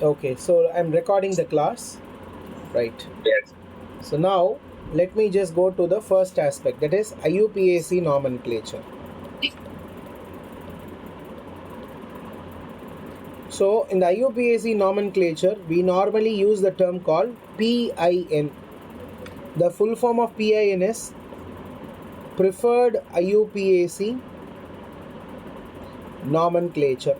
Okay, so I'm recording the class, right? Yes. So now let me just go to the first aspect, that is IUPAC nomenclature. So in the IUPAC nomenclature, we normally use the term called PIN. The full form of PIN is Preferred IUPAC Nomenclature.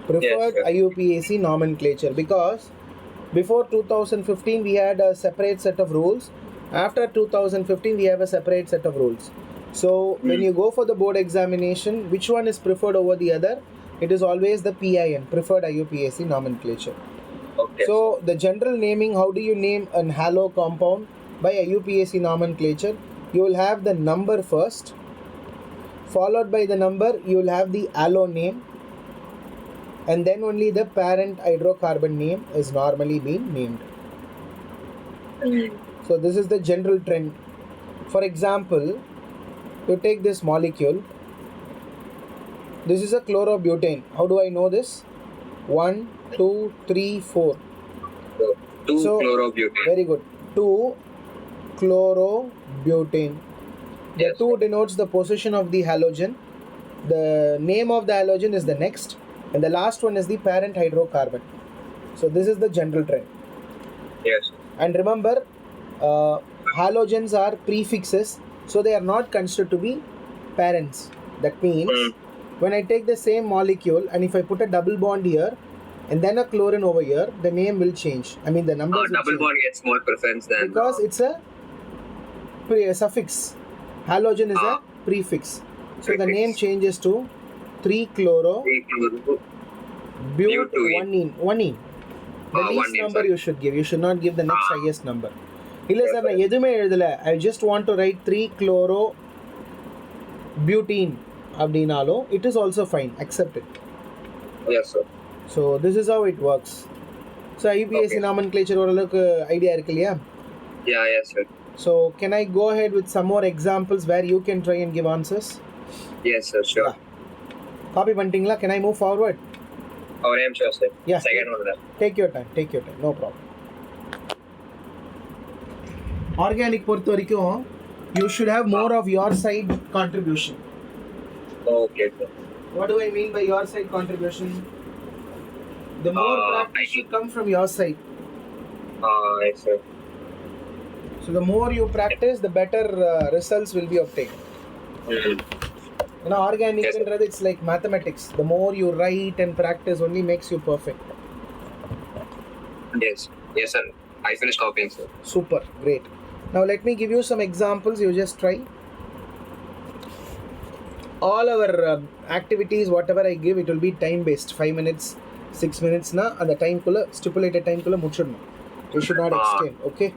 Preferred IUPAC nomenclature, because before 2015 we had a separate set of rules. After 2015 we have a separate set of rules. So when you go for the board examination, which one is preferred over the other? It is always the PIN, Preferred IUPAC Nomenclature. Okay. So the general naming, how do you name an halo compound? By IUPAC nomenclature, you will have the number first, followed by the number you will have the halo name, and then only the parent hydrocarbon name is normally being named. So this is the general trend. For example, you take this molecule. This is a chlorobutane. How do I know this? 1, 2, 3, 4. 2 chlorobutane. Very good. 2 chlorobutane. The 2 denotes the position of the halogen. The name of the halogen is the next, and the last one is the parent hydrocarbon. So this is the general trend. Yes. And remember, halogens are prefixes, so they are not considered to be parents. That means when I take the same molecule and if I put a double bond here and then a chlorine over here, the name will change. I mean the numbers will double change. Bond gets more preference than because it's a suffix. Halogen is a prefix. So the name changes to 3-chloro-butene. The least number you should give. You should not give the next highest number. I just want to write 3-chloro-butene. It is also fine. Accept it. Yes, sir. So this is how it works. So IUPAC nomenclature idea irukku. Yeah, yes, sir. So can I go ahead with some more examples where you can try and give answers? Yes, sir, sure. Yeah. Copy pantingla. Can I move forward? I am sure, sir. Yeah. Second one. Take your time. No problem. Organic portho, you should have more of your side contribution. Okay, sir. What do I mean by your side contribution? The more practice should come from your side. Yes, sir. So the more you practice, the better results will be obtained. Organic, yes, it's like mathematics. The more you write and practice only makes you perfect. Yes, sir. I finished copying, sir. Super, great. Now let me give you some examples. You just try. All our activities, whatever I give, it will be time based. 5 minutes, 6 minutes na, and the time stipulated time muchudnu. You should not extend. Okay.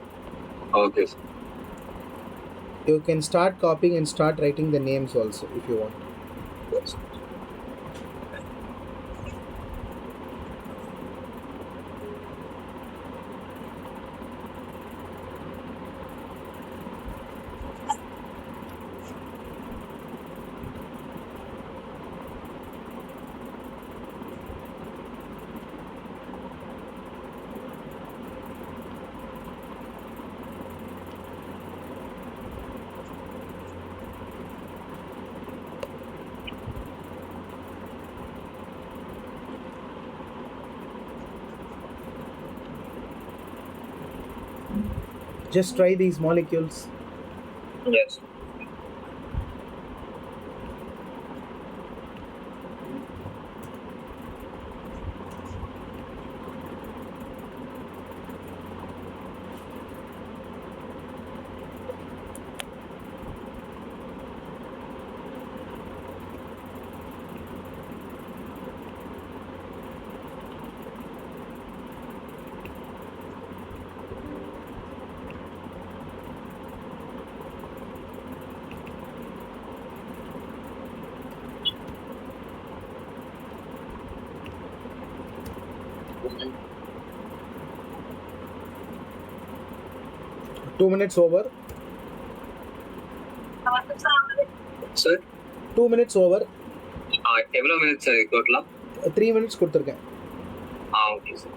Okay, sir. You can start copying and start writing the names also if you want. Yes. Just try these molecules. Yes. Two minutes over. Sir? 2 minutes over. எவ்வளோ minutes sir டோட்டலா? 3 minutes கொடுத்துருக்கேன். Okay sir.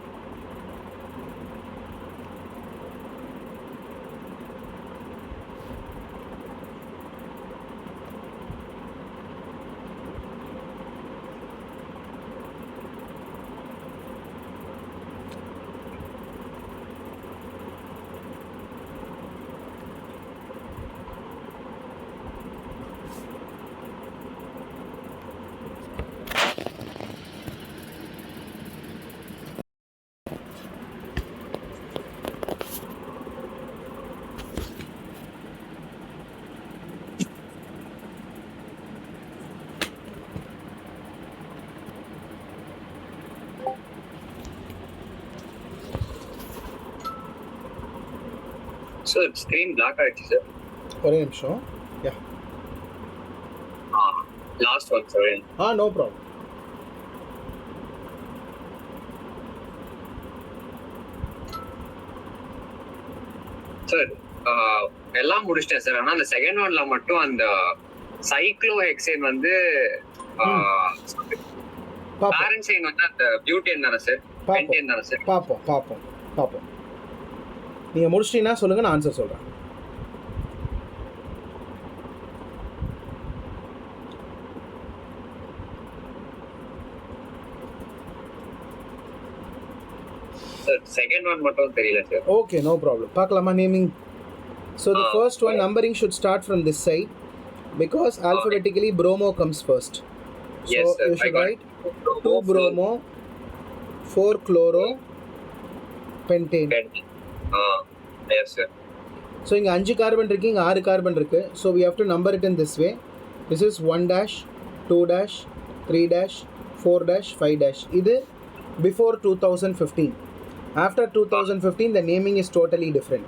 Sir screen black ஆயிடுச்சு sir. ஒரே நிமிஷம். Yeah last one sir. No problem. Sir எல்லாம் முடிச்சிட்டேன் sir. ஆனா அந்த செகண்ட் ஒன்ல மட்டும் அந்த சைக்ளோஹெக்சேன் வந்து பேரன்சைன் வந்து அந்த பியூட்டேன் தானே சார்? பென்டேன் தானே சார்? பார்ப்போம். நீங்கள் முடிச்சிட்டீங்கன்னா சொல்லுங்கள், நான் ஆன்சர் சொல்கிறேன். சார் செகண்ட் ஒன் மட்டும் தெரியல சார். Okay, no problem. பார்க்கலாமா naming? So the first one numbering should start from this side because alphabetically bromo comes first. So Yes, sir. you should I got write 2 bromo, 4 chloro, pentane. Yes sir. So இங்கே 5 carbon இருக்குது, இங்கே 6 carbon இருக்குது. So we have to number it in this way. This is 1 dash, 2 dash, 3 dash, 4 dash, 5 dash. இது before 2015. After 2015 the naming is totally different.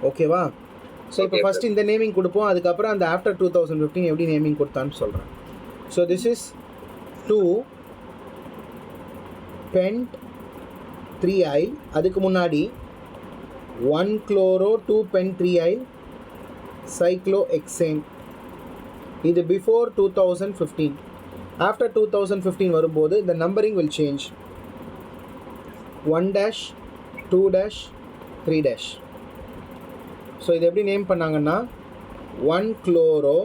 ஓகேவா? So இப்போ first இந்த naming கொடுப்போம், அதுக்கப்புறம் அந்த ஆஃப்டர் 2015 எப்படி நேமிங் கொடுத்தான்னு சொல்கிறேன். So this is 2 pent 3i, அதுக்கு முன்னாடி 1 chloro 2 pent 3i cyclohexane. இது பிஃபோர் 2015. ஆஃப்டர் 2015 வரும்போது இந்த numbering will change. 1 dash, 2 dash, 3 dash. So இது எப்படி நேம் பண்ணாங்கன்னா 1 chloro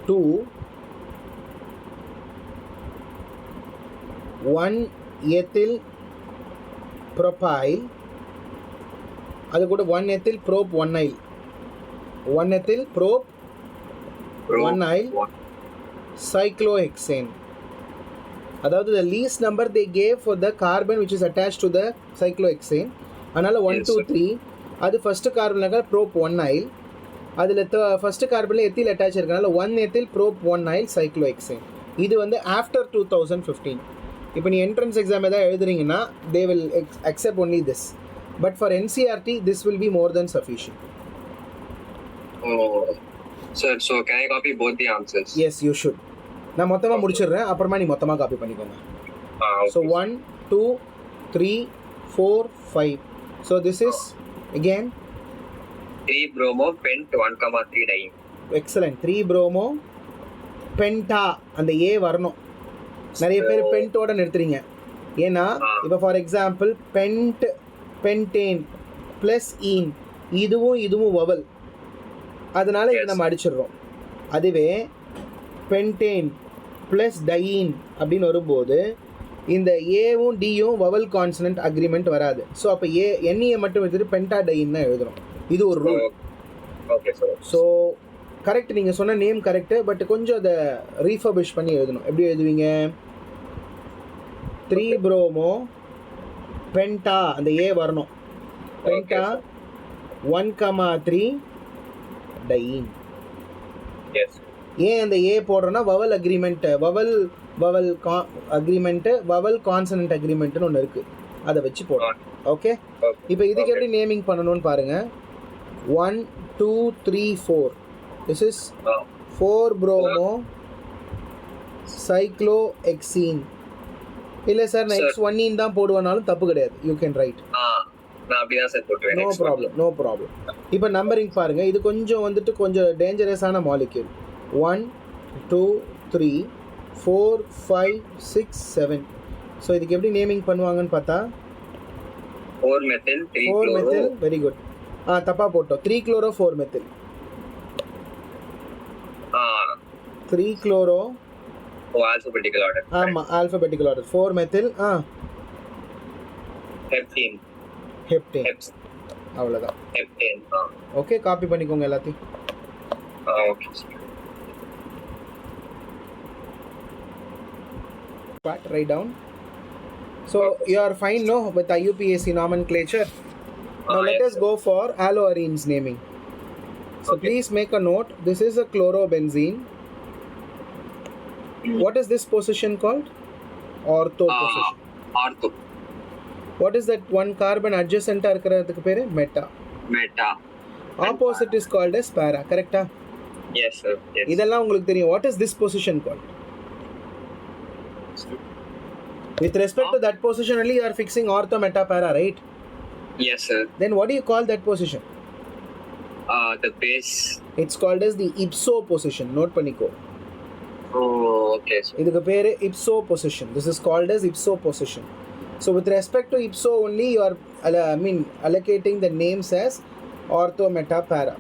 2 1 ethyl propyl, அது கூட 1 ethyl prop 1yl, 1 ethyl prop 1yl cyclohexane. அதாவது the least number they gave for the carbon which is attached to the cyclohexane. அதனால் 1 2 3 அது first கார்பனில் probe 1yl, அதில் first கார்பனில் ethyl attach இருக்கனால 1 ethyl prop 1yl cyclohexane. இது வந்து after 2015. இப்போ நீ entrance exam எதாவது எழுதுறீங்கன்னா they will accept only this. But for NCERT this will be more than sufficient. Sir, so can I copy both the answers? Yes, you should. நான் மொத்தமாக முடிச்சிடுறேன், அப்புறமா நீ மொத்தமாக காப்பி பண்ணிக்கோங்க. So 1 2 3 4 5. So this is again 3 bromo pent 1,3 diene. Excellent. 3 bromo penta, அந்த A வரணும். நிறைய பேர் பென்ட்டோட நிறுத்துறீங்க. ஏன்னா இப்போ for example pent pentane plus ene, இதுவும் வவல், அதனால இது நம்ம அடிச்சிடுறோம். அதுவே பென்டேன் ப்ளஸ் டையின் அப்படின்னு வரும்போது இந்த ஏவும் டியும் வவல் கான்சனன்ட் அக்ரிமெண்ட் வராது. ஸோ அப்போ எண்ணியை மட்டும் எடுத்துட்டு பென்டாடைன் தான் எழுதுறோம். இது ஒரு ரூல். ஸோ கரெக்ட், நீங்கள் சொன்ன நேம் கரெக்டு, பட் கொஞ்சம் அதை ரீஃபர்பிஷ் பண்ணி எழுதணும். எப்படி எழுதுவீங்க? 3 bromo பென்டா, அந்த ஏ வரணும். பென்டா 1,3 டையின். ஏன் அந்த ஏ போடுறோன்னா vowel agreement, vowel agreement, vowel consonant அக்ரிமெண்ட்டுன்னு ஒன்று இருக்குது, அதை வச்சு போடுறோம். ஓகே, இப்போ இதுக்கு எப்படி நேமிங் பண்ணணும்னு பாருங்கள். 1 2 3 4. This is 4 bromo cyclohexene. இல்லை சார் நான் X1 தான் போடுவேனாலும் தப்பு கிடையாது, you can write. No problem. இப்போ நம்பரிங் பாருங்கள், இது கொஞ்சம் வந்துட்டு கொஞ்சம் டேஞ்சரஸான மாலிக்யூல். 1 2 3 4 5 6 7. ஸோ இதுக்கு எப்படி நேமிங் பண்ணுவாங்கன்னு பார்த்தா 4 methyl 3 4 chloro. Methyl. Very good. தப்பாக போட்டோம். 3 chloro 4 methyl. 3 chloro. Alphabetical order. ஆமாம், alphabetical order. 4 methyl. Heptene. Heptane. அவ்வளோதான். Heptane. ஓகே, காப்பி பண்ணிக்கோங்க எல்லாத்தையும். Okay. Write down. So you are fine, no, with IUPAC nomenclature. Now let yes, us go for alloarenes naming. So Okay. please make a note. This is a chlorobenzene. What is this position called? Ortho position. Ortho. What is that one carbon adjacent இருக்கிறதுக்கு பேரு? Meta. Meta. Opposite is called as para. Correct? Yes, sir. Yes. இதெல்லாம் உங்களுக்கு தெரியும். What is this position called? With respect to that position only, you are fixing ortho, meta, para, right? Yes, sir. Then what do you call that position? The base. It's called as the ipso position. Note பண்ணிக்கோ. Oh, okay, sir. இதுக்கு பேரு ipso position. This is called as ipso position. So with respect to ipso only, you are allocating the names as ortho, meta, para.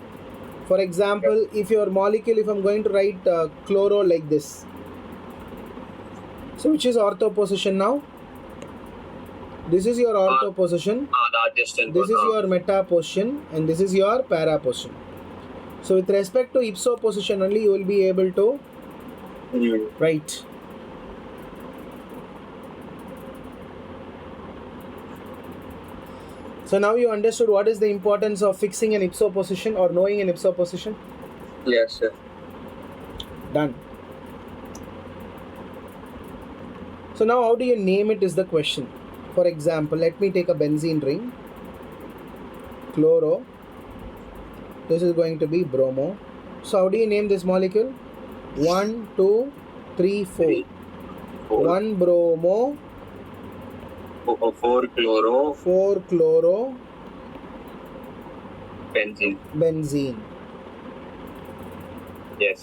For example, if your molecule, if I'm going to write chloro like this, so which is ortho position now? This is your ortho position. The adjacent. This is your meta position, and this is your para position. So with respect to ipso position only, you will be able to write. So now you understood what is the importance of fixing an ipso position or knowing an ipso position? Yes, sir. Done. So now how do you name it is the question. For example, let me take a benzene ring. Chloro. This is going to be bromo. So how do you name this molecule? 1 2 3 4. 1 bromo. 4 chloro. 4 chloro. Benzene. Benzene. Yes.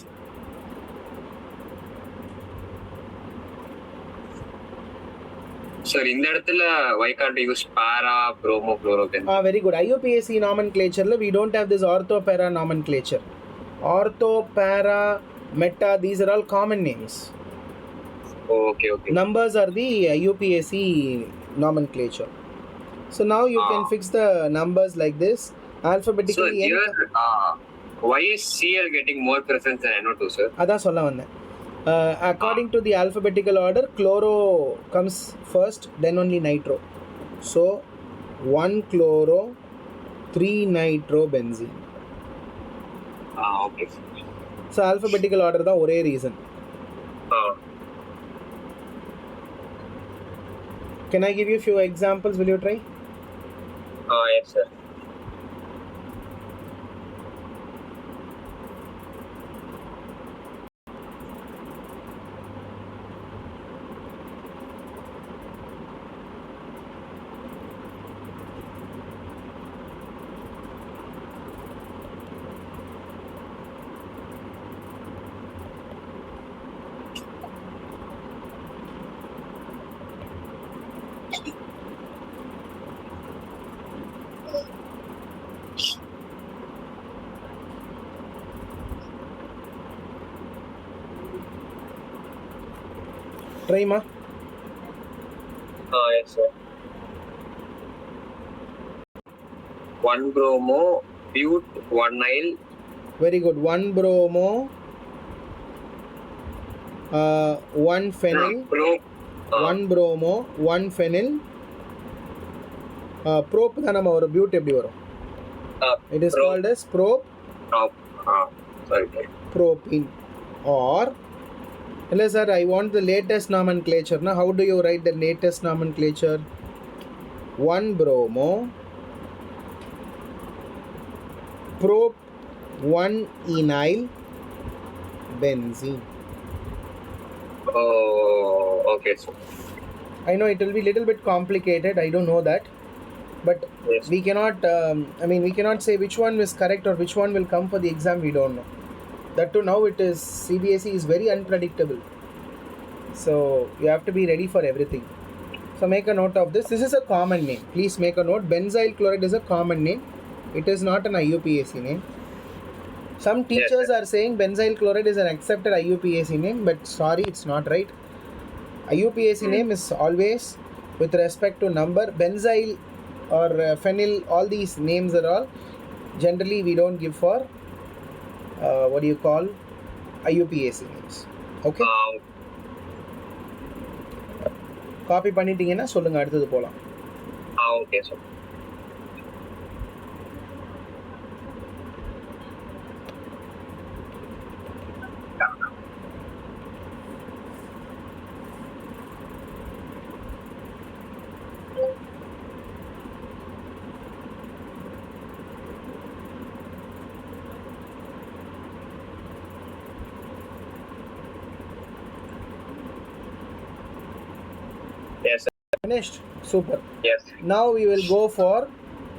Sir, இந்த இடத்துல why can't you use para, bromo, chloro, benzene? Very good. IUPAC nomenclature, we don't have this ortho para nomenclature. Ortho, para, meta, these are all common names. Oh, okay. Numbers are the IUPAC nomenclature. So now you can fix the numbers like this. Alphabetically. So here, why is Cl getting more preference than NO2, sir? அதான் சொல்ல வந்தேன். According to the alphabetical order, chloro comes first, then only nitro. So 1 chloro, 3 nitrobenzene. Okay. So alphabetical order தான் ஒரே reason. Can I give you a few examples? Will you try? Yes, sir. Try ma. Yes, sir. 1 bromo, bute, 1 nile. Very good. 1 bromo, 1 phenyl. One bromo, 1 phenyl. Prop தான் நம்ம ஒரு பியூட் எப்படி வரும்? It is called as prop. Sorry. Propene. Or hello sir, I want the latest nomenclature. Now how do you write the latest nomenclature? 1 bromo, prop 1 enyl benzene. Oh, okay. So, I know it will be little bit complicated. I don't know that, but yes. We cannot. We cannot say which one is correct or which one will come for the exam. We don't know. That too, now it is CBSE is very unpredictable. So you have to be ready for everything. So make a note of this. This is a common name. Please make a note. Benzyl chloride is a common name. It is not an IUPAC name. Some teachers are saying benzyl chloride is an accepted IUPAC name, but sorry, it's not right. IUPAC name is always with respect to number. Benzyl or phenyl, all these names are all generally we don't give for IUPAC names. Okay. காப்பி பண்ணிட்டீங்கன்னா சொல்லுங்க, அடுத்தது போலாம். Okay sir. Yes, sir. Finished? Super. Yes. Now we will go for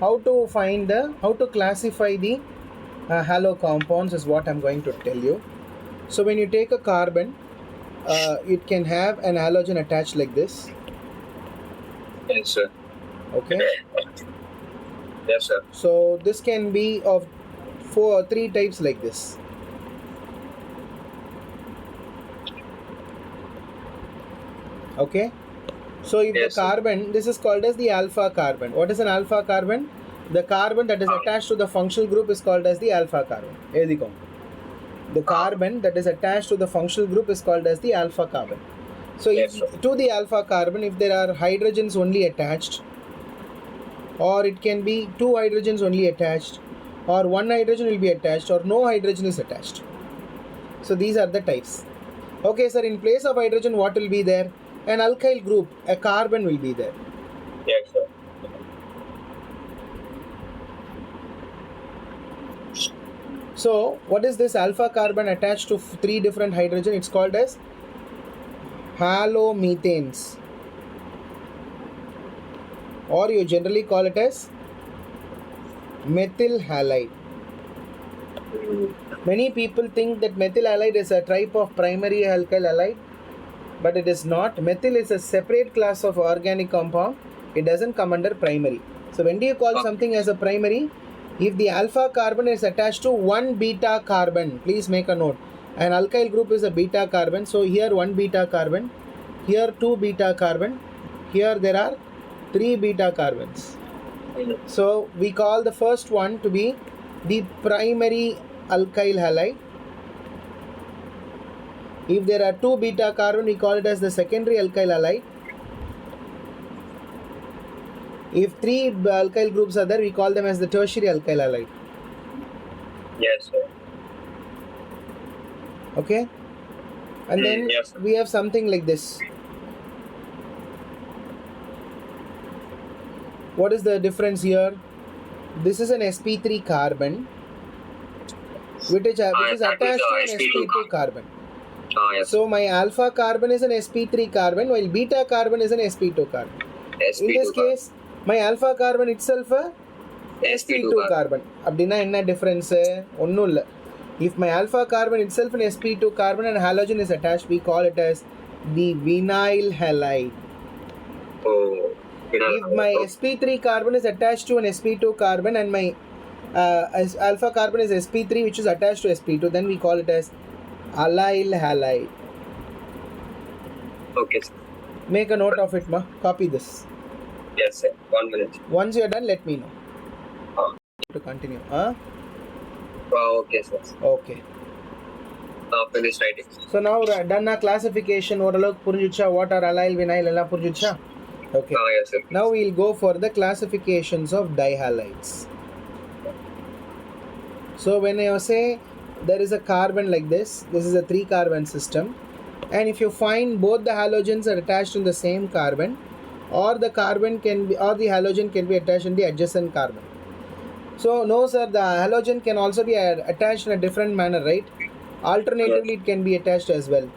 how to classify the halo compounds is what I'm going to tell you. So when you take a carbon, it can have an halogen attached like this. Yes, sir. Okay. Yes, sir. So this can be of three types like this. Okay. So if the carbon, this is called as the alpha carbon. What is an alpha carbon? The carbon that is attached to the functional group is called as the alpha carbon. The carbon that is attached to the functional group is called as the alpha carbon. So to the alpha carbon, if there are hydrogens only attached, or it can be 2 hydrogens only attached, or 1 hydrogen will be attached, or no hydrogen is attached. So these are the types. Okay, sir, in place of hydrogen, what will be there? An alkyl group, a carbon will be there. Yes, sir. So what is this alpha carbon attached to 3 different hydrogen? It's called as halomethanes, or you generally call it as methyl halide. Many people think that methyl halide is a type of primary alkyl halide, but it is not. Methyl is a separate class of organic compound. It doesn't come under primary. So when do you call something as a primary? If the alpha carbon is attached to 1 beta carbon, please make a note. An alkyl group is a beta carbon. So here 1 beta carbon, here 2 beta carbon, here there are 3 beta carbons. So we call the first one to be the primary alkyl halide. If there are 2 beta carbon, we call it as the secondary alkyl halide. If 3 alkyl groups are there, we call them as the tertiary alkyl halide. Yes, sir. Okay? And then we have something like this. What is the difference here? This is an sp3 carbon which is attached to an sp2 carbon. Yes. So my alpha carbon is an sp3 carbon, while beta carbon is an sp2 carbon. In this case, my alpha carbon itself a sp2 carbon. Abdina enna difference? Onnu illa. If my alpha carbon itself an sp2 carbon and halogen is attached, we call it as the vinyl halide. If my sp3 carbon is attached to an sp2 carbon and my alpha carbon is sp3 which is attached to sp2, then we call it as allyl halide. Okay, sir. Make a note of it, ma. Copy this. Yes, sir. 1 minute. Once you are done, let me know. To continue. Okay, sir. Okay. Finish writing. So now done a classification. What are allyl, vinyl, ella purjucha? Okay. Yes, sir. Now we'll go for the classifications of dihalides. So when I say there is a carbon like this is a 3 carbon system, and if you find both the halogens are attached in the same carbon, or the halogen can be attached in the adjacent carbon. So no sir, the halogen can also be attached in a different manner, right? Alternatively, it can be attached as well.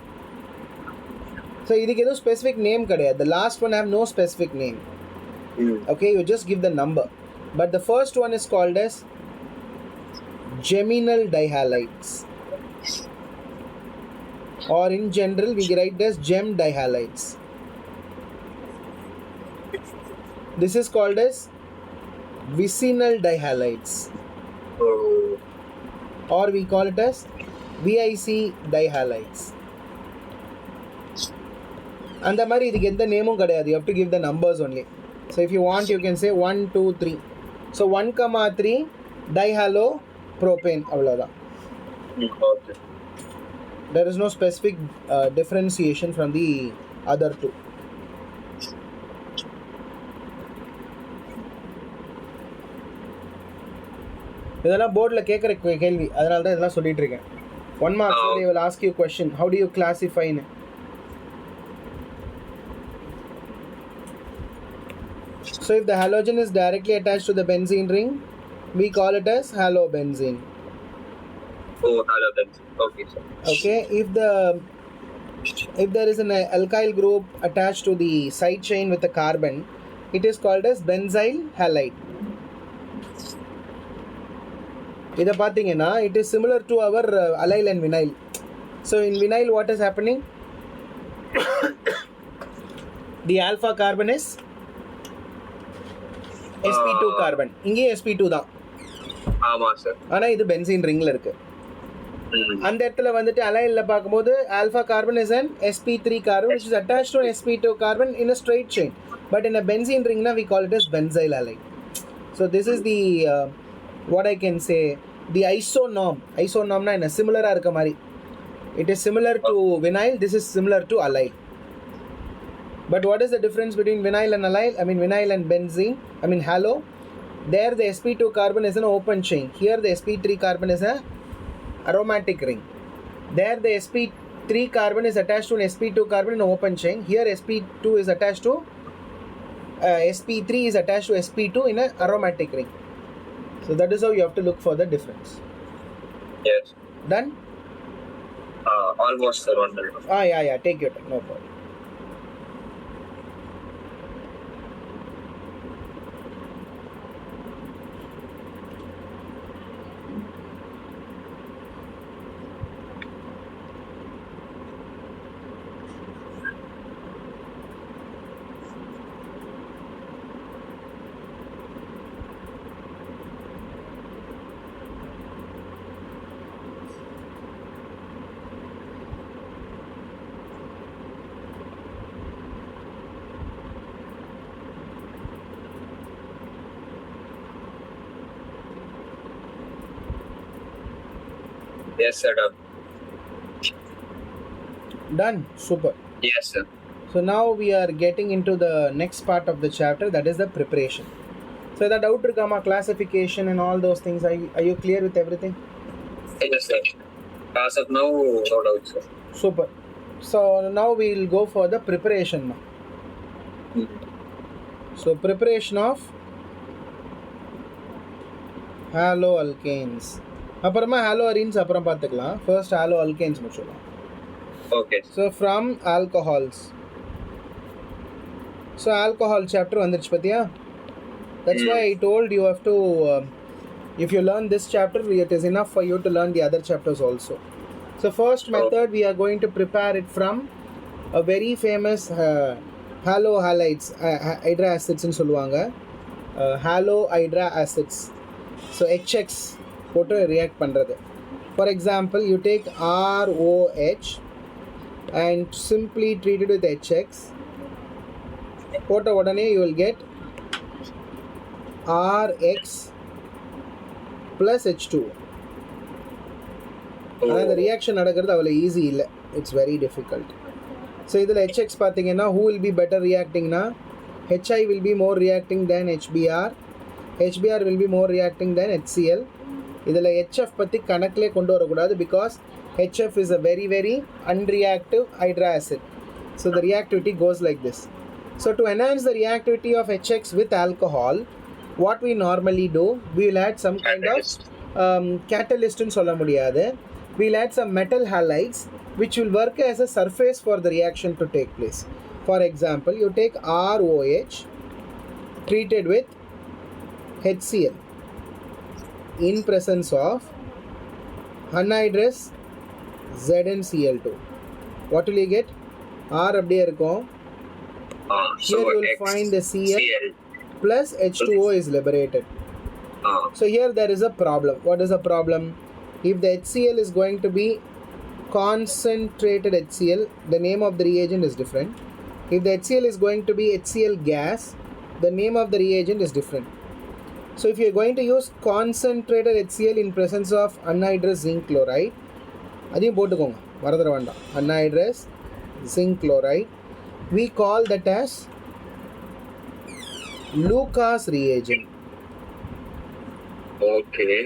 So idhukku edo specific name kadiyadu. The last one have no specific name. Okay, you just give the number. But the first one is called as geminal dihalides. or in general we write as gem dihalides. This is called as vicinal dihalides, or we call it as VIC dihalides. And the mari idhukku endha name kadayadu, you have to give the numbers only. So if you want, you can say 1, 2, 3. So 1,3 dihalopropane avlada. Okay. There is no specific differentiation from the other two. இதெல்லாம் போர்டில் கேட்குற கேள்வி, அதனால தான் இதெல்லாம் சொல்லிட்டு இருக்கேன். 1 mark they will ask you question, how do you classify in? So if the halogen is directly attached to the benzene ring, we call it as halobenzene. Oh, halobenzene. Okay, sir. Okay, if there is an alkyl group attached to the side chain with a carbon, it is called as benzyl halide. இதை பார்த்தீங்கன்னா it is similar to our allyl and vinyl. So in vinyl what is happening? The alpha carbon is sp2 carbon. இங்கே sp2 தான். ஆமா sir. ஆனா இது benzene ரிங்ல இருக்கு. அந்த இடத்துல வந்துட்டு அலைல்ல பார்க்கும்போது alpha carbon is an sp3 carbon which is attached to an sp2 carbon in a straight chain. But in a benzene ring we call it as benzyl halide. So this is the what I can say, the isonorm. Isonorm na in a similar irukka mari. It is similar to vinyl, this is similar to allyl. But what is the difference between vinyl and allyl? I mean vinyl and benzene, I mean halo. There the sp2 carbon is an open chain. Here the sp3 carbon is a aromatic ring. There the sp3 carbon is attached to an sp2 carbon in an open chain. Here sp2 is attached to sp3 is attached to sp2 in an aromatic ring. So that is how you have to look for the difference. Yes. Done? Almost, sir. 1 minute. Yeah. Take your time. No problem. Yes, sir. Done. Super. Yes, sir. So now we are getting into the next part of the chapter, that is the preparation. So the doubt regarding classification and all those things, are you clear with everything? Yes, sir. As of now, no doubt, sir. Super. So now we will go for the preparation now. So preparation of haloalkanes. அப்புறமா hollow arenes அப்புறம் பார்த்துக்கலாம். First hollow alkanes முடிச்சிடலாம். Okay. So from alcohols. So alcohol chapter வந்துருச்சு பார்த்தியா? That's why I told you have to if you learn this chapter it is enough for you to learn the other chapters also. So first method we are going to prepare it from a very famous halo halides, hydra acids னு சொல்லுவாங்க. Halo hydra acids. So HX போட்டு react பண்ணுறது. For example, you take ROH and simply treat it with HX. போட்ட உடனே you will get RX plus H2. ஆனால் இந்த reaction நடக்கிறது அவ்வளோ ஈஸி இல்லை, இட்ஸ் வெரி டிஃபிகல்ட். ஸோ இதில் HX பார்த்தீங்கன்னா who will be better reactingனா HI will be more reacting than HBr, HBr will be more reacting than HCl. இதில் HF பற்றி கணக்கிலே கொண்டு வரக்கூடாது because HF is a very very unreactive hydra acid. So the reactivity goes like this. So to enhance the reactivity of HX with alcohol, what we normally do, we will add some kind of catalyst னு சொல்ல முடியாது. We will add some metal halides which will work as a surface for the reaction to take place. For example, you take ROH treated with HCl in presence of anhydrous ZnCl2. What will you get? R அப்படியே இருக்கும். Here you will find the Cl plus H2O is liberated. So here there is a problem. What is the problem? If the HCl is going to be concentrated HCl, the name of the reagent is different. If the HCl is going to be HCl gas, the name of the reagent is different. So if you are going to use concentrated HCl in presence of anhydrous zinc chloride, அதையும் போட்டுக்கோங்க, மறந்துட வேண்டாம். Anhydrous zinc chloride, we call that as Lucas reagent. Okay.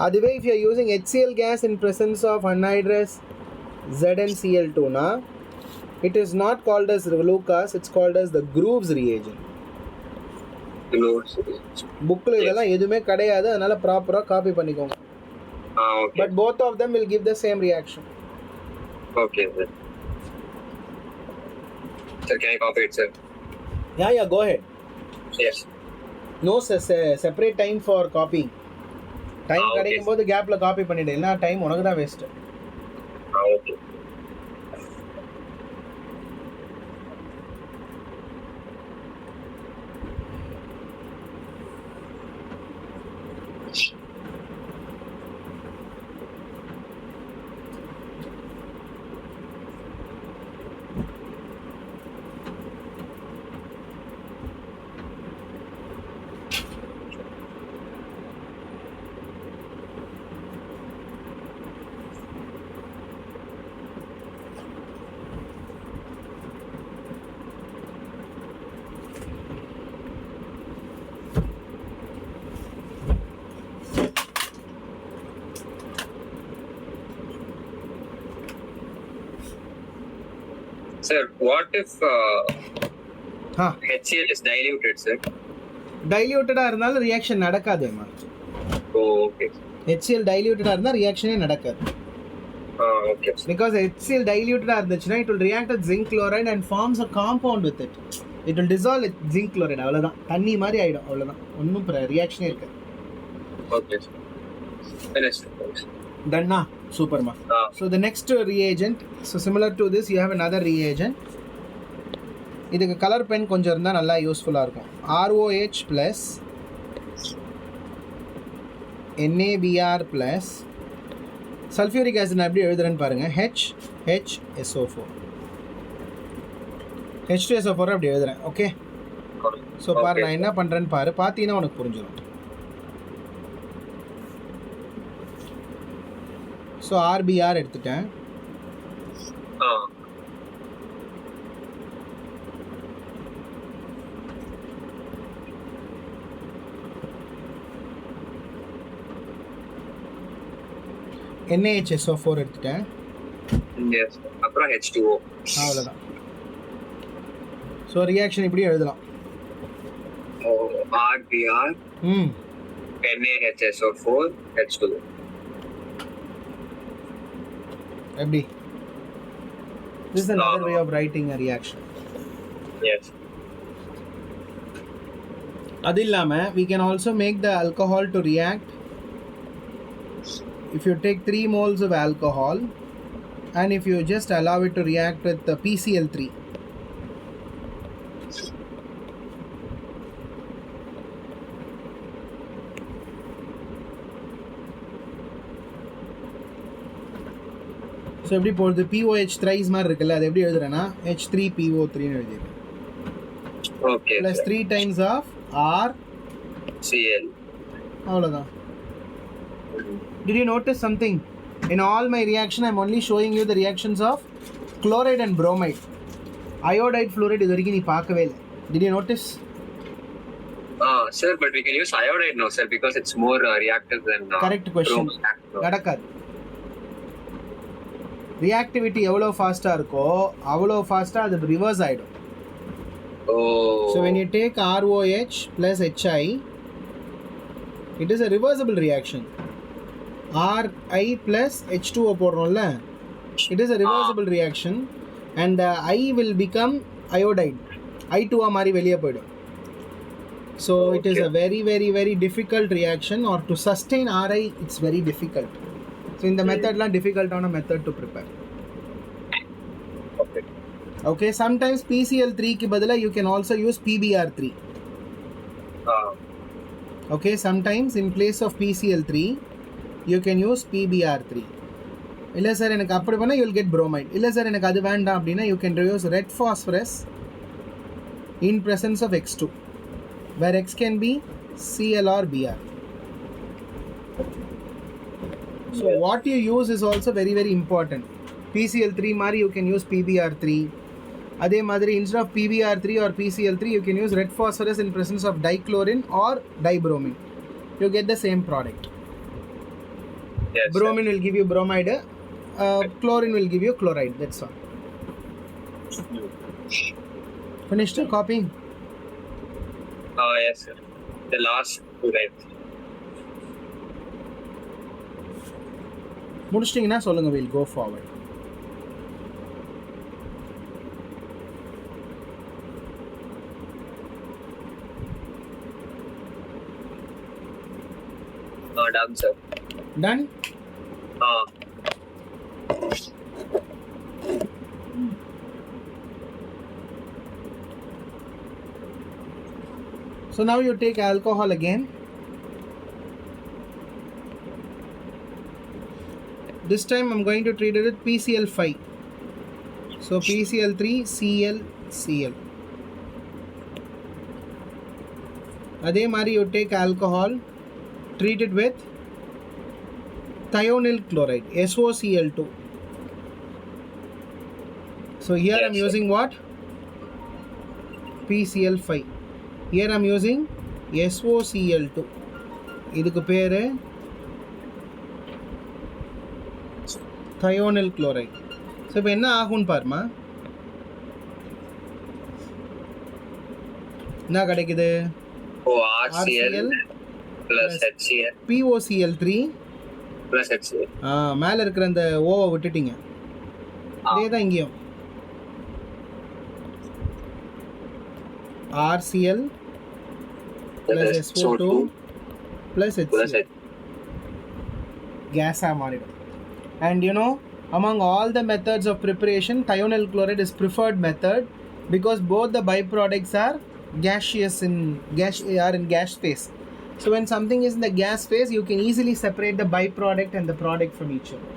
Otherwise, if you are using HCl gas in presence of anhydrous ZnCl2, it is not called as Lucas, it's called as the Grooves reagent. புக்கில் இதெல்லாம் எதுவுமே கிடையாது, அதனால ப்ராப்பராக copy பண்ணிக்கோங்க. Okay. But both of them will give the same reaction. Okay, sir. Sir, can I copy it, sir? Yeah, go ahead. Yes. No separate time for copying. Time okay. கிடைக்கும் போது கேப்பில் காப்பி பண்ணிவிடு, இல்லைனா time உனக்கு தான் waste. Okay. Sir, what if HCl is diluted, sir? டைல்யூட்டடாக இருந்தாலும் reaction நடக்காதுமா. Okay. HCl டைல்யூட்டடாக இருந்தால் ரியாக்ஷனே நடக்காது. Okay. Because HCl டைல்யூட்டடாக இருந்துச்சுன்னா it will react with zinc chloride and forms a compound with it. It will dissolve with zinc chloride. அவ்வளோதான், தண்ணி மாதிரி ஆகிடும், அவ்வளோதான், ஒன்றும் ரியாக்ஷனே இருக்காது. Okay. Finished. Done. Superma. So the next reagent, so similar to this, you have another reagent. இதுக்கு colour pen கொஞ்சம் இருந்தால் நல்லா யூஸ்ஃபுல்லாக இருக்கும். ROH plus NaBr plus sulphuric acid நான் எப்படி எழுதுறேன்னு பாருங்கள். HHSO4 H2SO4 அப்படி எழுதுறேன். ஓகே, ஸோ பாரு நான் என்ன பண்ணுறேன்னு பாரு, பார்த்தீங்கன்னா உனக்கு புரிஞ்சிடும். ஸோ RBr எடுத்துட்டேன். NaHSO4 எடுத்துட்டேன். அப்புறம் H2O. அவ்வளோதான். ஸோ ரியாக்ஷன் இப்படி எழுதலாம். RBr NaHSO4 H2O. எப்படி? This is another way of writing a reaction. Yes. அது இல்லாமல் we can also make the alcohol to react. If you take 3 moles of alcohol and if you just allow it to react with the PCl3, so எப்படி போகுது, POH thrice மாதிரி இருக்குல்ல, அது எப்படி எழுதுறேன்னா H3PO3 எழுதிடுறேன். Okay. Plus 3 times of Cl. அவ்வளோதான். Did you notice something? In all my reaction, I'm only showing you the reactions of chloride and bromide. Iodide, fluoride, இது வரைக்கும் நீ பார்க்கவே இல்லை. Did you notice? Sir, but we can use iodide now, sir, because it's more reactive than correct question. நடக்காது. Reactivity எவ்வளோ ஃபாஸ்ட்டாக இருக்கோ அவ்வளோ ஃபாஸ்ட்டாக அது ரிவர்ஸ் ஆகிடும். So when you take ROH plus HI, it is a reversible reaction. RI plus H2O போடுறோம்ல, it is a reversible reaction and the I will become iodide. I2 மாதிரி வெளியே போயிடும். So it is a very very very difficult reaction, or to sustain RI it's very difficult. So இந்த மெத்தட்லாம் டிஃபிகல்ட்டான method to prepare. Okay, sometimes PCl3 க்கு பதிலா you can also use PBr3. Okay, sometimes in place of PCl3 you can use PBr3. இல்ல sir எனக்கு அப்படி பண்ணா you will get bromide. இல்ல சார் எனக்கு அது வேண்டாம் அப்படினா you can use red phosphorus in presence of X2, where X can be Cl or Br. So what you use is also very very important. PCl3 mari you can use PBr3. அதே மாதிரி instead of PBr3 or PCl3 you can use red phosphorus in presence of dichlorine or dibromine. You get the same product. Yes, bromine will give you bromide, chlorine will give you chloride. That's all. Finished copying? Yes sir. The last two lines. முடிச்சிட்டிங்கன்னா சொல்லுங்க, we'll go forward. Done sir. Done? So now you take alcohol again. This time I'm going to treat it with PCl5. So PCl3 Cl Cl. Adhe mari you take alcohol, treat it with thionyl chloride, SOCl2. So here I'm using what? PCl5. Here I'm using SOCl2. இதுக்கு பேரு thionyl chloride. So இப்போ என்ன ஆகும்னு பாருமா, என்ன கிடைக்குது? RCl plus HCl POCl3 plus HCl. மேல இருக்கிற அந்த ஓவை விட்டுட்டீங்க, அதே தான் இங்கேயும் RCl plus SO2 plus HCl. Gas மாறிடும். And you know, among all the methods of preparation, thionyl chloride is preferred method because both the byproducts are gaseous in gas phase. So when something is in the gas phase, you can easily separate the byproduct and the product from each other.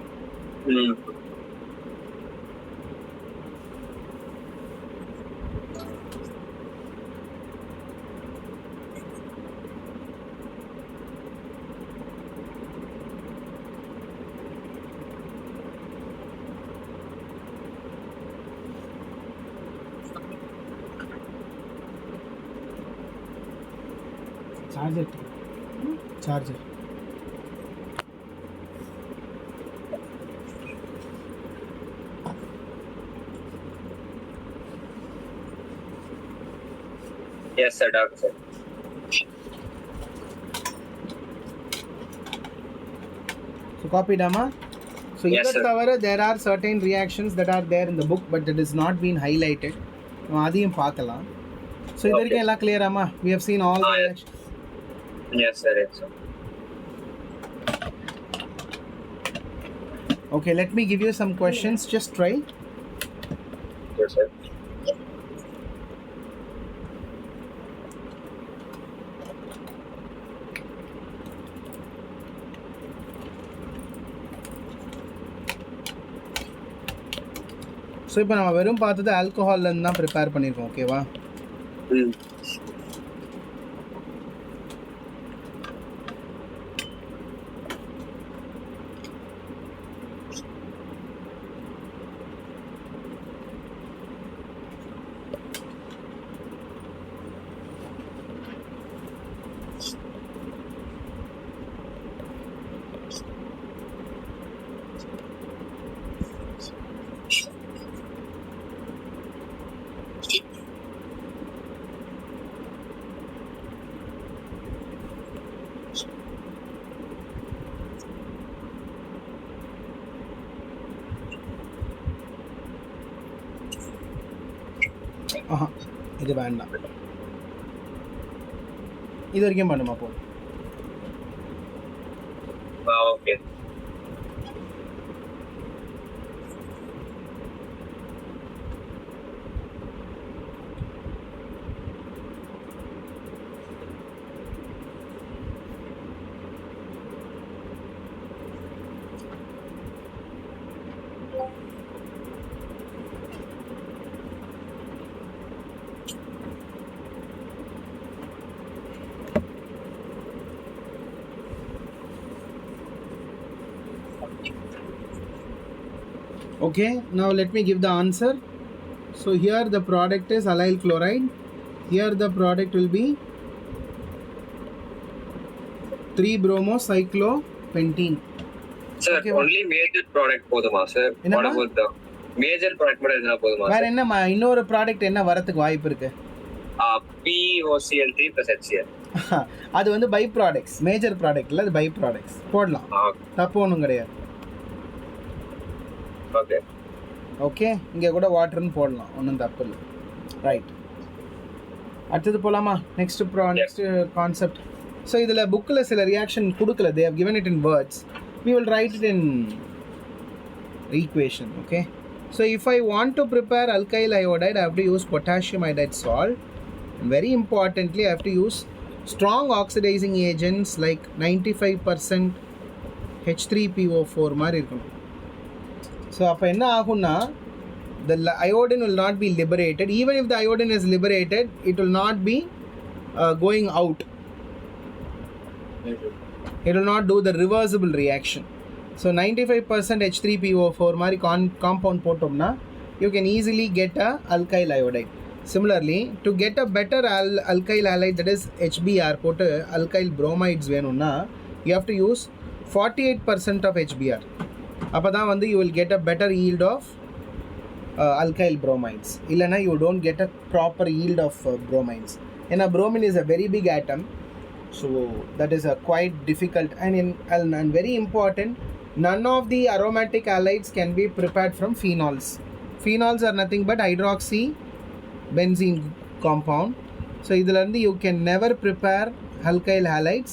Charger. Yes sir, doctor. So copy dama. So yes, either there are certain reactions that are there in the book but it is not been highlighted. அதையும் பார்க்கலாம். So இது வரைக்கும் எல்லாம் clear ஆமா? We have seen all the reactions. Yes sir, yes sir. Okay, let me give you some questions. Just try. Yes sir. So இப்போ நம்ம வெறும் பார்த்தது ஆல்கஹால்ல இருந்து தான் ப்ரிப்பேர் பண்ணிருக்கோம், ஓகேவா? இது வேண்டாம், இது வரைக்கும் பண்ணுமா போ. Okay. Okay, now let me give the answer. So here the product is allyl chloride. Here the product will be 3-bromocyclopentene. Sir, Okay, only major product போதுமா sir? What about the major product மட்டும் எதுனா போதுமா? வேற என்னமா இன்னொரு product என்ன வரதுக்கு வாய்ப்பு இருக்கு? POCl3 + HCl. அது வந்து பை ப்ராடக்ட்ஸ், மேஜர் ப்ராடக்ட் இல்லை, அது பை ப்ராடக்ட்ஸ் போடலாம், தப்பு ஒன்றும் கிடையாது. ஓகே ஓகே, இங்கே கூட வாட்டர்னு போடலாம், ஒன்றும் தப்பு இல்லை. ரைட், அடுத்தது போகலாமா? Next concept. ஸோ இதில் புக்கில் சில ரியாக்ஷன் கொடுக்கல, they have given it in words, we will write it in equation. Okay, so if I want to prepare alkyl iodide, I have to use potassium iodide salt. Very importantly, I have to use strong oxidizing agents like 95% H3PO4 மாதிரி இருக்கணும். So அப்போ என்ன ஆகும்னா, the iodine will not be liberated. Even if the iodine is liberated, it will not be going out. It will not do the reversible reaction. So 95% H3PO4 மாதிரி compound போட்டோம்னா, you can easily get a alkyl iodide. Similarly, to get a better alkyl halide, that is HBr, போட்டு alkyl bromides வேணும்னா, you have to use 48% of HBr. அப்போ தான் வந்து you will get a better yield of alkyl bromides. இல்லைனா you don't get a proper yield of bromides. ஏன்னா bromine is a very big atom, so that is a quite difficult and very important. None of the aromatic halides can be prepared from phenols. Phenols are nothing but hydroxy benzene compound. So இதிலிருந்து you can never prepare alkyl halides.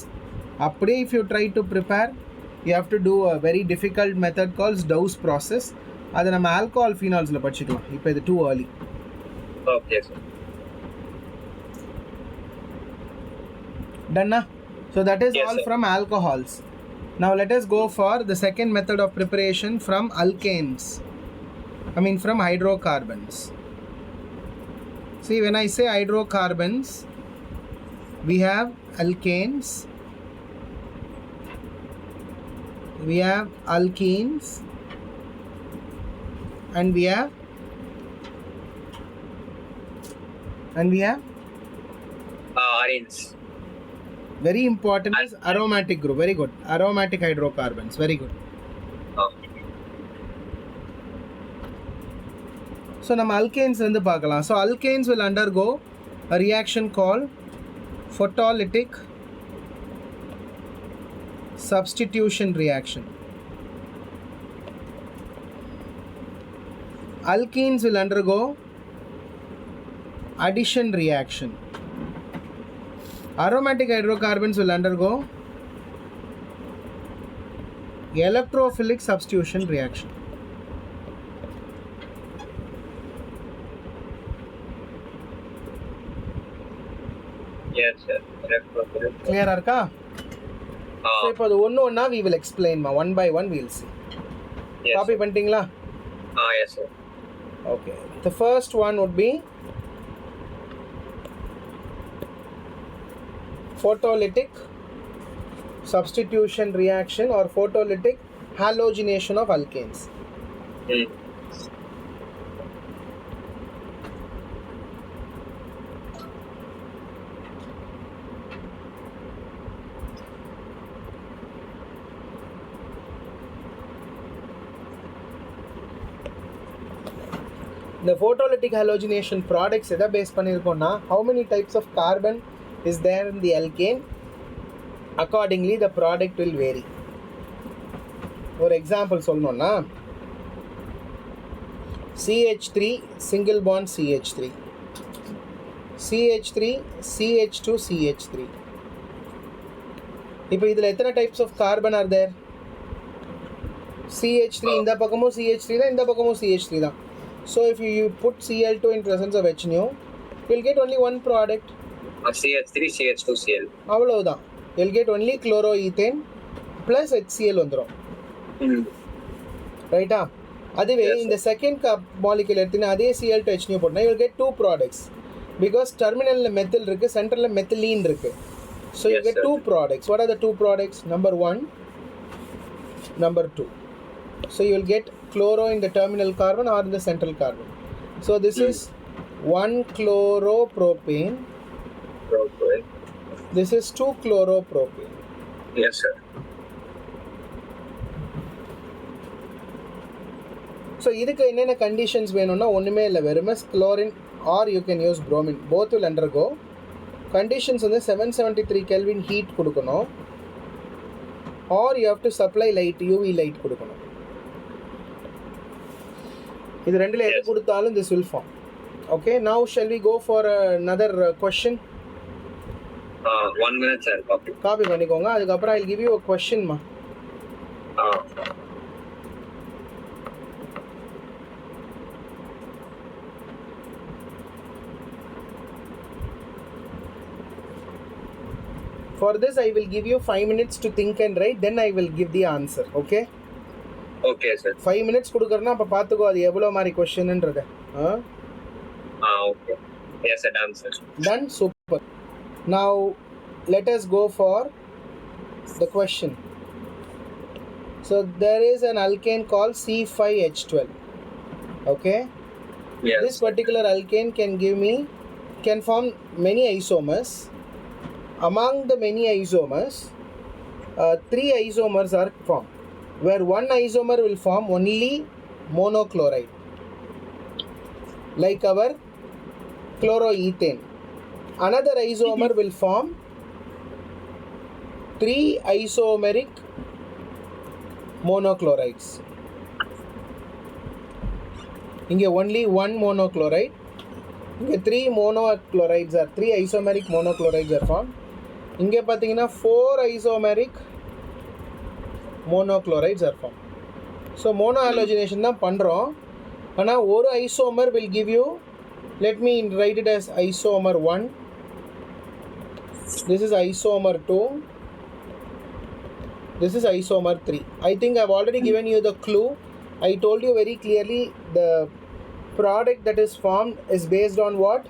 அப்படியே if you try to prepare, you have to do a very difficult method called Dow's process. அதை நம்ம alcohol phenols-ல படிச்சுக்கலாம். இப்போ இது too early. Okay sir. Done na? So that is yes, all sir. from alcohols. Now let us go for the second method of preparation from alkanes. From hydrocarbons. See, when I say hydrocarbons, we have alkanes, we have alkenes, and we have arenes. Very important is aromatic group. Very good. Aromatic hydrocarbons. Very good. So நம்ம alkanes வந்து பார்க்கலாம். So alkanes will undergo a reaction called photolytic substitution reaction. Alkenes will undergo addition reaction. Aromatic hydrocarbons will undergo electrophilic substitution reaction. Yes sir. Clear இருக்கா? So இப்போ அது ஒண்ணா we will explain one by one we will see. Yes. Copy பண்ணிட்டீங்களா? Yes sir. Okay. The first one would be photolytic substitution reaction or photolytic halogenation of alkanes. The photolytic halogenation products எதை base பண்ணியிருக்கோம்னா, how many types of carbon is there in the alkane, accordingly the product will vary. ஒரு example சொல்லணும்னா, CH3 single bond CH3, CH3 CH2 CH3. இப்போ இதில் எத்தனை types of carbon are there? CH3 இந்த பக்கமும் CH3 தான், இந்த பக்கமும் CH3 தான். So if you put Cl2 in presence of H nu, you will get only one product. CH3 CH2 Cl. அவ்வளவுதான். You will get only chloroethane plus HCl வந்துரும். ரைட்டா? அதுவே இந்த செகண்ட் மாலிகுல் எடுத்தீங்கன்னா அதே Cl2 H nu போட்டா you will get two products. Because terminalல methyl இருக்கு, சென்டர்ல மெத்திலீன் இருக்கு. So you get two products. What are the two products? Number 1, number 2. So you will get chloro in the terminal carbon or in the central carbon. So this is 1 chloropropane. This is 2 chloropropane. Yes, sir. So இதுக்கு என்னென்ன conditions வேணும்னா ஒண்ணுமே இல்லை, வெறுமே chlorine or you can use bromine, both will undergo. Conditions வந்து 773 Kelvin heat கொடுக்கணும், or you have to supply light, UV light கொடுக்கணும். இது ரெண்டுல எது கொடுத்தாலும் this will form. Okay, now shall we go for another question? 1 minute, sir. Copy பண்ணிக்கோங்க. அதுக்கப்புறம் I'll give you a question ma. For this I will give you 5 minutes to think and write, then I will give the answer. Okay? Okay, sir. 5 minutes கொடுக்கறனா அப்ப பாத்துக்கோ அது எவ்வளவு மாதிரி क्वेश्चनன்றத. Okay. Yes, sir. Done, sir. Done. Super. Now let us go for the question. So there is an alkane called C5H12. Okay? Yes. This particular alkane can form many isomers. Among the many isomers, 3 isomers are formed, where one isomer will form only monochloride, like our chloroethane. Another isomer will form 3 isomeric monochlorides. Inge only one monochloride. Inge 3 monochlorides are 3 isomeric monochlorides are formed. இங்கே பார்த்தீங்கன்னா 4 isomeric monochlorides are formed. So mono halogenation தான் பண்ணுறோம், ஆனால் ஒரு isomer will give you, let me write it as isomer 1, this is isomer 2, this is isomer 3. I think I've already given you the clue. I told you very clearly the product that is formed is based on what?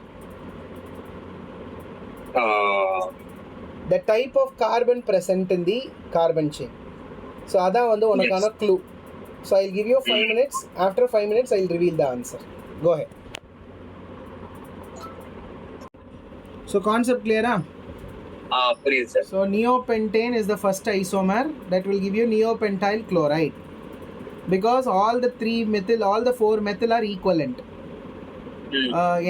The type of carbon present in the carbon chain. So அதான் வந்து உனக்கான clue. So I'll give you 5 minutes. After 5 minutes I'll reveal the answer. Go ahead. So concept clear? Please, sir. So neopentane is the first isomer that will give you neopentyl chloride, because all the 4 methyl are equivalent.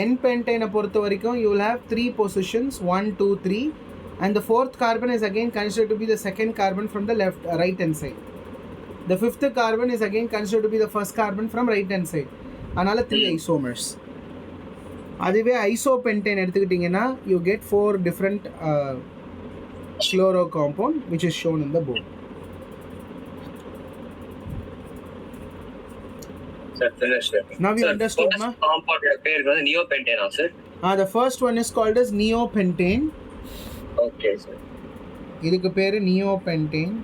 N-pentane பொறுத்த வரைக்கும் you will have 3 positions, 1, 2, 3, and the 4th carbon is again considered to be the second carbon from the right hand side. The 5th carbon is again considered to be the first carbon from right hand side. அதனால 3 isomers. அதுவே isopentane எடுத்துக்கிட்டீங்கன்னா you get 4 different chloro compound which is shown in the board. Sir, finish it. Now you understood, ma? Compound pair is neopentane, sir. The first one is called as neopentane. Okay, sir. இதுக்கு பேரு neopentane.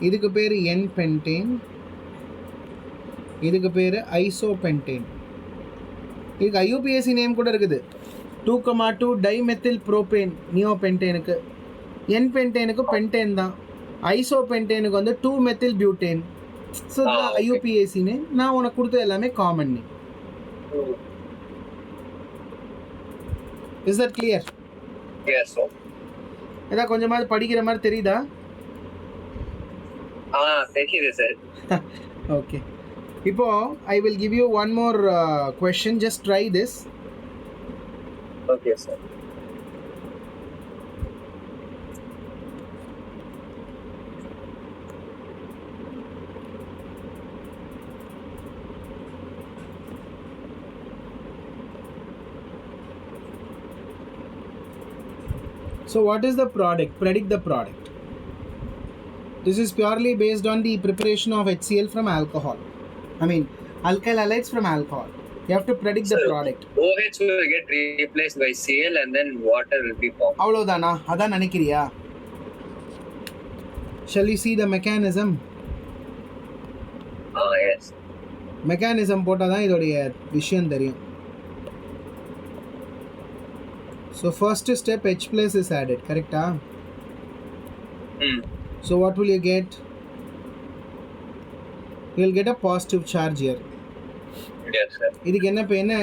இதுக்கு பேரு N-pentane. இதுக்கு பேரு isopentane. இதுக்கு IUPAC name கூட இருக்குது. 2,2 dimethyl propane neopentaneக்கு. N-pentaneக்கு pentane தான். Isopentaneக்கு வந்து 2 methyl butane. So the IUPAC name. நான் உனக்கு கொடுத்த எல்லாமே common name. Is that clear? Yes, sir. ஏதா கொஞ்சமாவது படிக்கிற மாதிரி தெரியுதா? தெரியுது சார். Okay. இப்போ I will give you one more question. Just try this. Okay, sir. So what is the product? Predict the product. This is purely based on the preparation of HCl from alcohol. I mean, alkyl halides from alcohol. You have to predict the product. OH will get replaced by Cl and then water will be formed. அவ்வளவுதானா? அதான் நினைக்கிறியா? Shall we see the mechanism? Yes. Mechanism போட்டாதான் இதோடைய விஷயம் தெரியும். So first step, H plus is added, correct? So what will you get? you will get a positive charge here. Yes, sir. இதுக்கு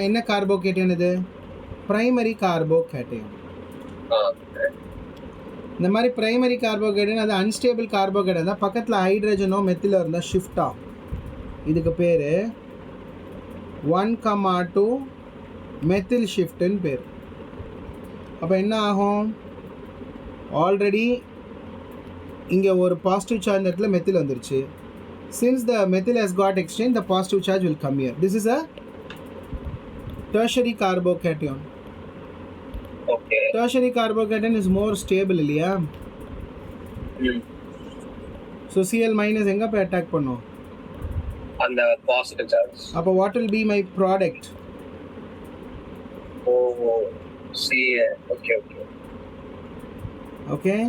என்ன கார்போகேட்டையன் இது? பிரைமரி கார்போகேட்டையன். Okay. இந்த மாதிரி primary கார்போகேட்டையன் அது அன்ஸ்டேபிள் கார்போகேட்டையன் தான். பக்கத்தில் ஹைட்ரஜனோ மெத்திலோ இருந்தால் ஷிஃப்ட் ஆகும். இதுக்கு பேர் 1,2 மெத்தில் ஷிஃப்ட்னு பேர். அப்போ என்ன ஆகும்? ஆல்ரெடி இங்கே ஒரு பாசிட்டிவ் சார்ஜ் இடத்துல மெத்தில் வந்துருச்சு. Since the methyl has got exchanged, the positive charge will come here. This is a tertiary carbocation. Okay. Tertiary carbocation is more stable, இல்லையா? So Cl minus எங்க போய் அட்டாக் பண்ணும்? On the positive charge. அப்போ what will be my product? Oh, Cl. Okay. Okay.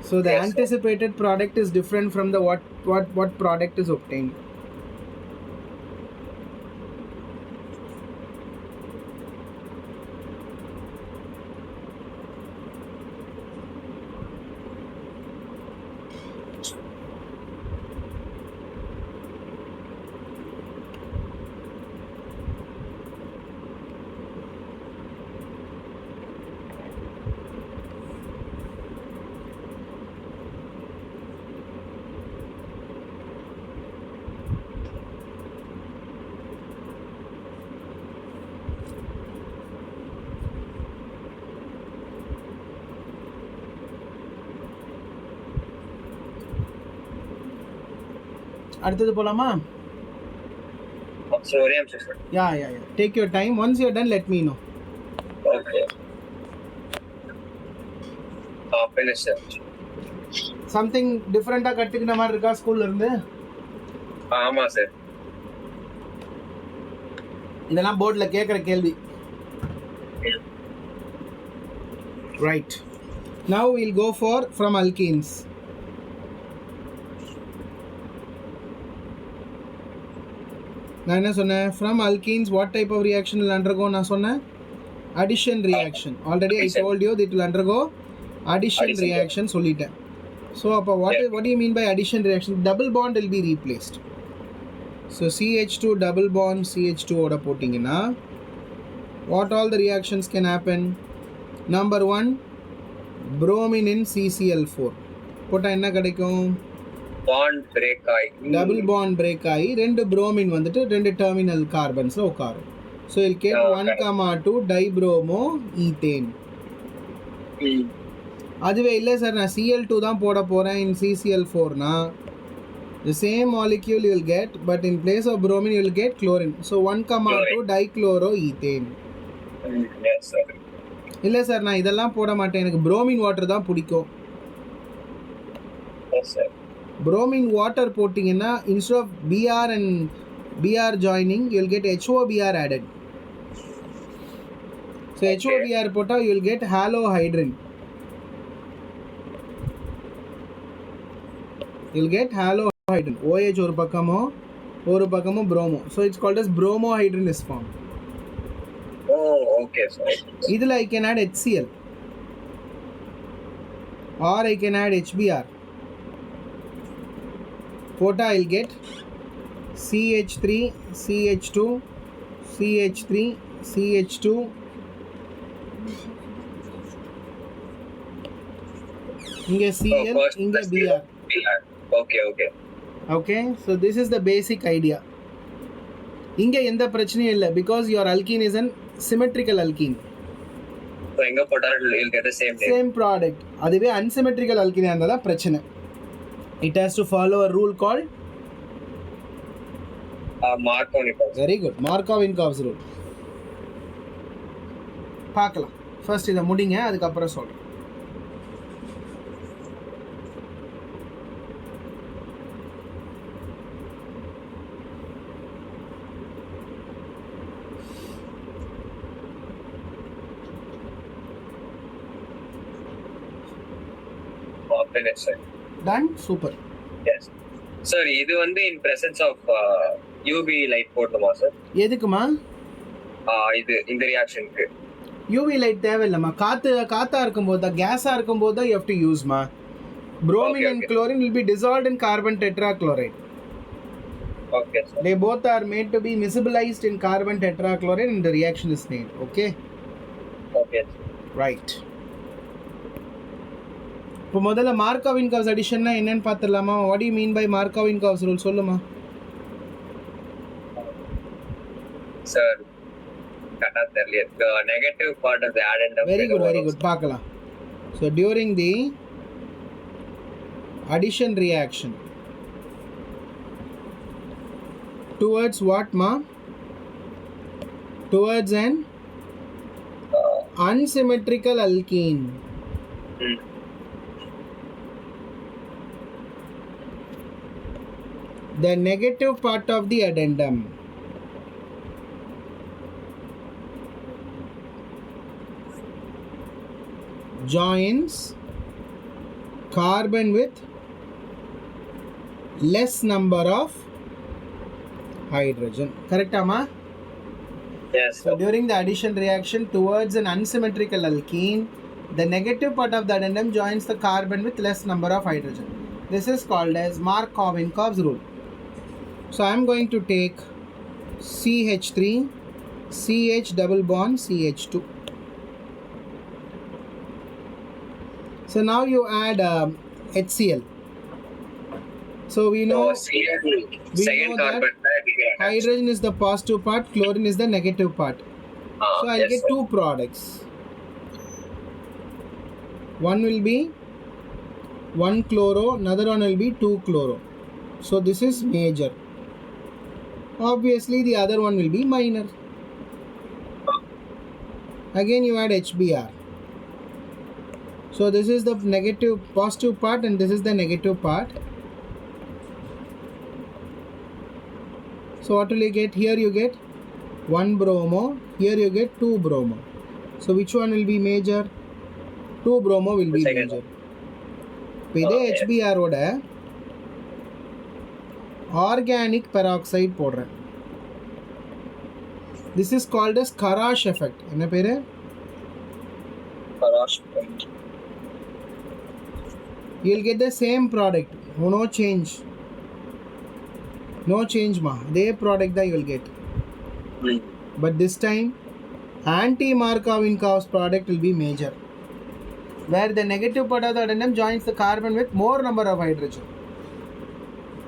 So the Yes, anticipated product is different from the what product is obtained. அடுத்தது போலாமா? So, sir. Yeah. Take your time. Once you're done, let me know. Okay. Finish, sir. Something different கற்றுக்கிற மாதிரி இருக்கா ஸ்கூல்ல இருந்து? ஆமா sir. இதெல்லாம் போர்டில் கேட்குற கேள்வி. Right. Now we'll go from alkenes. நான் என்ன சொன்னேன்? From alkenes what type of reaction will undergo? நான் சொன்னேன் addition reaction. Already I told you that it will undergo addition reaction சொல்லிட்டேன். So அப்போ what do you mean by addition reaction? Double bond will be replaced. So CH2 double bond CH2 ஓட போட்டிங்கன்னா what all the reactions can happen? Number 1, bromine in CCl4 போட்டால் என்ன கிடைக்கும்? Bond break ஆகி double bond break ஆகி 2 bromine வந்துட்டு 2 terminal கார்பன்ஸில் உட்காரும். So இல் gate 1,2 dibromo ethane. அதுவே இல்லை சார் நான் Cl2 தான் போட போகிறேன் in CCl4னா the same molecule you will get but in place of bromine you will get chlorine. So 1,2 dichloroethane. Yes, sir. இல்லை சார் நான் இதெல்லாம் போட மாட்டேன், எனக்கு bromine water தான் பிடிக்கும். Yes, sir. bromine water போட்டிங்கன்னா instead of Br and Br joining you will get HOBr added. So HOBr போட்டால் you will get halohydrin. You will get halohydrin. OH ஒரு பக்கமோ bromo. So it's called as bromohydrin is formed. Oh, okay, sir. இதில் I can add HCl or I can add HBr. போட்டால் I will get CH3 CH2 CH3 CH2 இங்கே Cl இங்கே Br. Okay, so this is the basic idea. இங்கே எந்த பிரச்சனையும் இல்லை because your alkene is an symmetrical alkene. So எங்க போட்டாலும் you'll get the same product. அதுவே unsymmetrical alkene இருந்தால் தான் பிரச்சனை. It has to follow a rule called Markov-Nikovs. Very good. Markov-Nikovs rule. பார்க்கலாம். ஃபர்ஸ்ட் இதை முடிங்க, அதுக்கப்புறம் சொல்கிறேன். Finish, sir. Done? Super. Yes. Sir, இது வந்து in presence of UV light போடணுமா சார்? எதுக்குமா? இது இந்த ரியாக்ஷனுக்கு UV light தேவையில்லைம்மா. காத்தா இருக்கும்போது கேஸாக இருக்கும்போது தான் you have to use மா. Bromine and chlorine will be dissolved in carbon tetrachloride. Okay, sir. They both are made to be miscibilized in carbon tetrachloride and the reaction is made. Okay? Okay. Right. இப்போ முதல்ல Markov-Inkov's addition என்னன்னு பார்த்துடலாமா? What do you mean by Markov-Inkov's rule? சொல்லுமா. Sir, the negative part of the addendum. Very good. பார்க்கலாம். So during the addition reaction towards what, ma? Towards an unsymmetrical alkene. The negative part of the addendum joins carbon with less number of hydrogen. Correct, Amma? Yes. So during the addition reaction towards an unsymmetrical alkene, the negative part of the addendum joins the carbon with less number of hydrogen. This is called as Markov-Inkov's rule. So I am going to take CH3, CH double bond CH2. So now you add HCl. So we know, that hydrogen is the positive part, chlorine is the negative part. So I'll get two products. One will be 1 chloro, another one will be 2 chloro. So this is major. Obviously the other one will be minor. Again you add HBr. So this is the positive part and this is the negative part. So what will you get? Here you get 1 bromo, here you get 2 bromo. So which one will be major? 2 bromo will be major. இதே HBr ஓட organic peroxide போடுறேன். This is called as Karash effect. என்ன பேரு? Karash effect. You'll get the same product. No change. No change ma. The product that you will get. But this time anti-Markov-Inkov's product will be major. Where the negative part of the addendum joins the carbon with more number of hydrogen.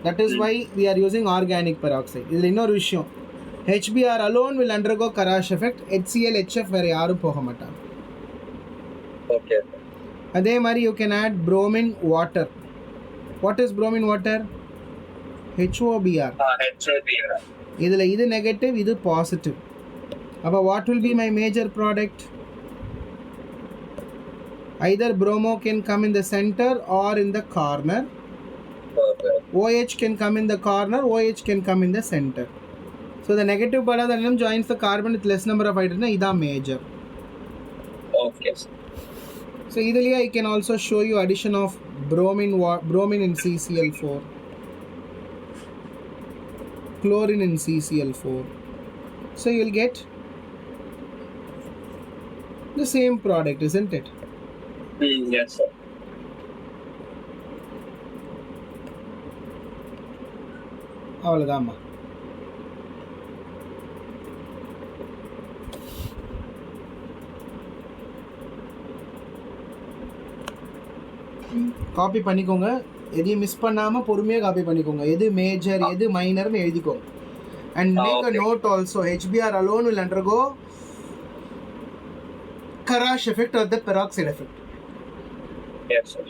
That is why we are using organic peroxide. This is another issue. HBr alone will undergo Karash effect. HCl, HF வேற யாரும் போக மாட்டாங்க. Okay. அதே மாதிரி you can add bromine water. What is bromine water? HOBr. HOBr. இதில் இது negative, இது positive. அப்போ what will be my major product? Either bromo can come in the center or in the corner. Okay. OH can come in the corner, OH can come in the center. So the negative part of the atom joins the carbon with less number of hydrogen. This is major. Okay. So idhili I can also show you addition of bromine in CCl4, chlorine in CCl4. So you will get the same product, isn't it? Yes, sir. அவ்வளோதாம்மா. Copy பண்ணிக்கோங்க. எதையும் miss பண்ணாமல் பொறுமையாக copy பண்ணிக்கோங்க. எது major எது மைனர்னு எழுதிக்கோங்க. And make a note also. HBr alone will undergo Karash effect or the peroxide effect. Yes, sir.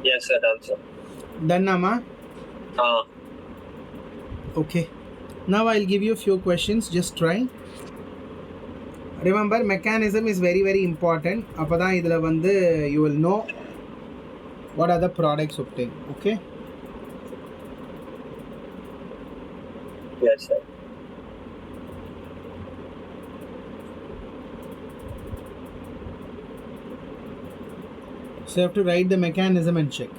Yes, sir. Done, sir. Done, Nama? Okay. Now I'll give you a few questions. Just try. Remember, mechanism is very, very important. Appada idla vandu you will know what are the products obtained. Okay? Yes, sir. So you have to write the mechanism and check.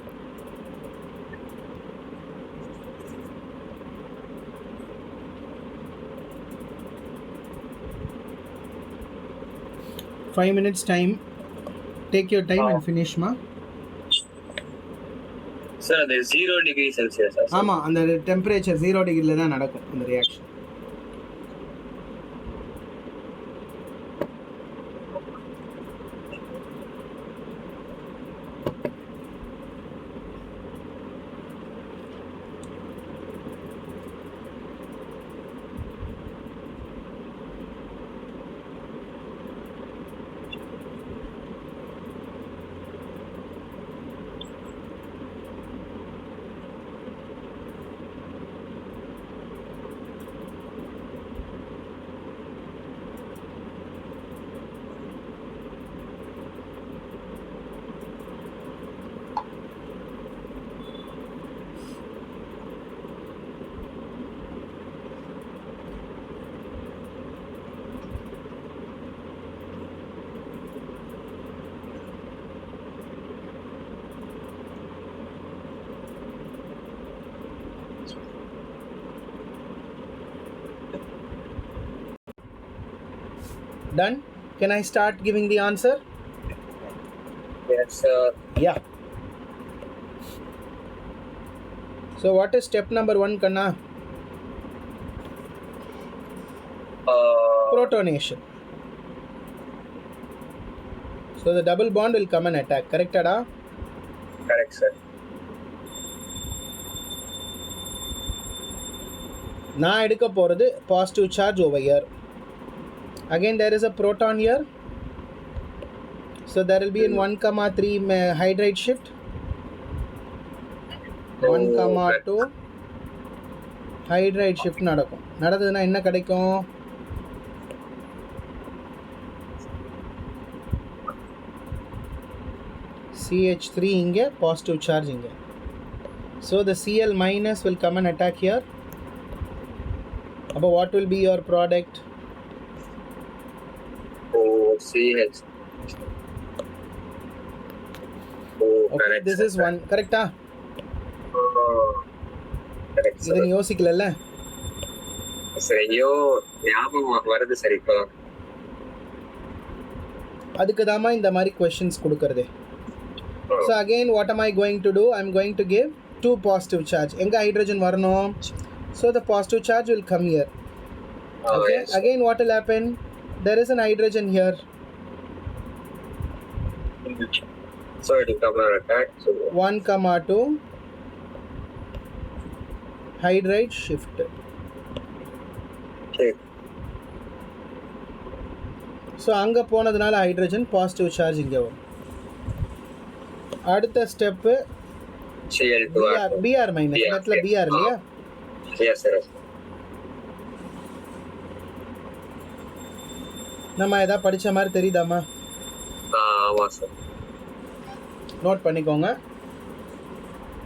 Five minutes time. Take your time and finish, ma. Sir, the 0 degree Celsius. Ama, and the temperature 0 degree la dhaan nadakum and the reaction. Done? Can I start giving the answer? Yes, sir. Yeah. So what is step number 1, Kanna? Protonation. So the double bond will come and attack. Correct, Ada? Correct, sir. நான் எடுக்க போகிறது positive charge over here. Again there is a proton here. So there will be in 1,3 hydride shift. 1,2 hydride shift நடக்கும். நடந்ததுன்னா என்ன கிடைக்கும்? CH3 இங்கே, positive charge இங்கே. So the Cl minus will come and attack here. But what will be your product? CH. Okay, correct, this is one. Correct? Correct, sir. இதன் யோசிக்கலல்ல? சரி, ஐயோ ஞாபகம் வருது சரி இப்போ. அதுக்கு தாமா இந்த மாதிரி questions கொடுக்கறதே. So again what am I going to do? I'm going to give 2 positive charge. எங்க hydrogen வரணும்? So the positive charge will come here. Okay. Yes. Again what will happen? There is an hydrogen here. So it will come and attack. So 1,2 hydride shift. okay. So அங்க போனதுனால hydrogen positive charge இங்க வரும். அடுத்த step Cl2 Br minus. இடத்துல Br இல்லையா? Yes, sir. நம்ம ஏதாவது படிச்ச மாதிரி தெரியுதாமா? ஆமா சார். நோட் பண்ணிக்கோங்க.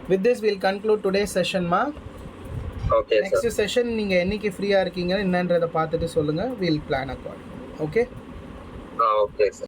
With this we'll conclude today's session, ma. Okay, sir. Next session நீங்க என்னைக்கு ஃப்ரீயா இருக்கீங்க என்னன்றதை பார்த்துட்டு சொல்லுங்க. We'll plan accordingly. Okay? Okay, sir.